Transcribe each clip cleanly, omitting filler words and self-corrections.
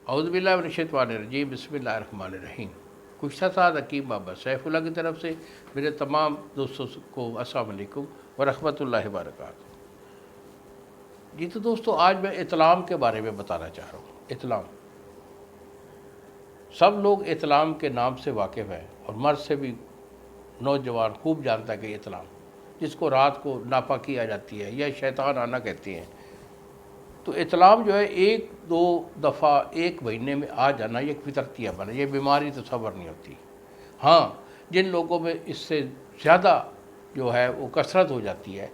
اعوذ باللہ من الشیطان الرجیم، بسم اللہ الرحمن الرحیم۔ کشتہ ساز حکیم بابا سیف اللہ کی طرف سے میرے تمام دوستوں کو السلام علیکم ورحمۃ اللہ وبرکاتہ۔ جی تو دوستو، آج میں اطلام کے بارے میں بتانا چاہ رہا ہوں۔ اطلام، سب لوگ اطلام کے نام سے واقف ہیں، اور مرد سے بھی نوجوان خوب جانتا ہے کہ اطلام، جس کو رات کو ناپاکی آ جاتی ہے یا شیطان آنا کہتے ہیں، تو اطلام جو ہے ایک دو دفعہ ایک مہینے میں آ جانا، یہ فطرتی عمل ہے، یہ بیماری تصور نہیں ہوتی۔ ہاں، جن لوگوں میں اس سے زیادہ جو ہے وہ کثرت ہو جاتی ہے،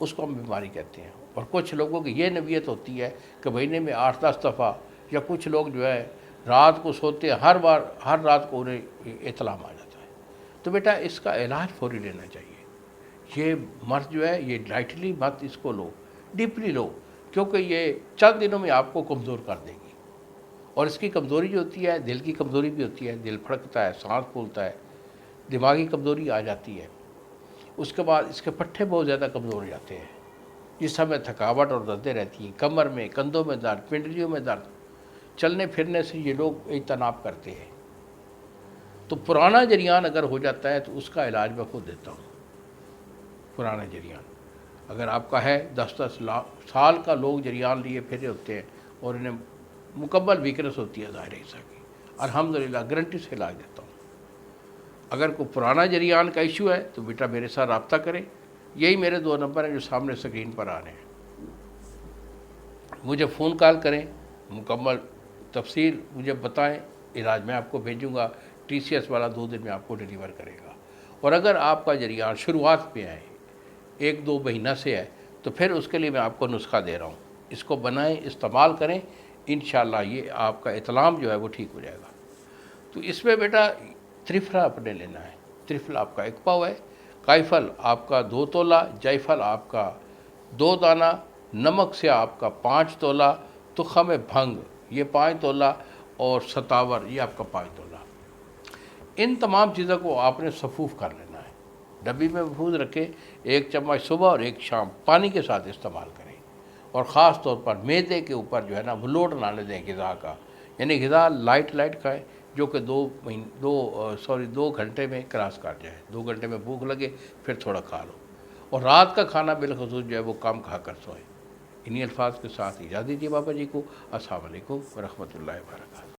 اس کو ہم بیماری کہتے ہیں۔ اور کچھ لوگوں کی یہ نوعیت ہوتی ہے کہ مہینے میں 8-10 دفعہ، یا کچھ لوگ جو ہے رات کو سوتے ہیں، ہر رات کو انہیں اطلام آ جاتا ہے۔ تو بیٹا، اس کا علاج فوری لینا چاہیے۔ یہ مرض جو ہے یہ لائٹلی مت اس کو لو، ڈیپلی لو، کیونکہ یہ چند دنوں میں آپ کو کمزور کر دے گی۔ اور اس کی کمزوری جو ہوتی ہے، دل کی کمزوری بھی ہوتی ہے، دل پھڑکتا ہے، سانس پھولتا ہے، دماغی کمزوری آ جاتی ہے۔ اس کے بعد اس کے پٹھے بہت زیادہ کمزور ہو جاتے ہیں، جسم میں تھکاوٹ اور دردیں رہتی ہیں، کمر میں، کندھوں میں درد، پنڈلیوں میں درد، چلنے پھرنے سے یہ لوگ اجتناب کرتے ہیں۔ تو پرانا جریان اگر ہو جاتا ہے تو اس کا علاج میں خود دیتا ہوں۔ پرانا جریان اگر آپ کا ہے، 10-10 سال کا لوگ جریان لیے پھرے ہوتے ہیں، اور انہیں مکمل ویکنس ہوتی ہے ظاہر حصہ کی، الحمدللہ گارنٹی سے علاج دیتا ہوں۔ اگر کوئی پرانا جریان کا ایشو ہے تو بیٹا میرے ساتھ رابطہ کریں، یہی میرے 2 نمبر ہیں جو سامنے اسکرین پر آ رہے ہیں۔ مجھے فون کال کریں، مکمل تفصیل مجھے بتائیں، علاج میں آپ کو بھیجوں گا۔ TCS والا 2 دن میں آپ کو ڈیلیور کرے گا۔ اور اگر آپ کا جریان شروعات پہ ہے، 1-2 مہینہ سے ہے، تو پھر اس کے لیے میں آپ کو نسخہ دے رہا ہوں، اس کو بنائیں، استعمال کریں، انشاءاللہ یہ آپ کا اطلام جو ہے وہ ٹھیک ہو جائے گا۔ تو اس میں بیٹا ترفلا اپنے لینا ہے۔ ترفلا آپ کا 1 پاؤ ہے، کائفل آپ کا 2 تولہ، جائفل آپ کا 2 دانہ، نمک سے آپ کا 5 تولہ، تخم بھنگ یہ 5 تولہ، اور ستاور یہ آپ کا 5 تولہ۔ ان تمام چیزوں کو آپ نے صفوف کر لینا ہے، ڈبی میں محفوظ رکھیں۔ 1 چمچ صبح اور 1 شام پانی کے ساتھ استعمال کریں، اور خاص طور پر معدے کے اوپر جو ہے نا وہ لوڈ نہ دیں غذا کا، یعنی غذا لائٹ کھائیں، جو کہ 2 گھنٹے میں کراس کر جائے۔ 2 گھنٹے میں بھوک لگے پھر تھوڑا کھا لو، اور رات کا کھانا بالخصوص جو ہے وہ کم کھا کر سوئیں۔ انہی الفاظ کے ساتھ اجازت دیجیے بابا جی کو۔ السلام علیکم ورحمۃ اللہ وبرکاتہ۔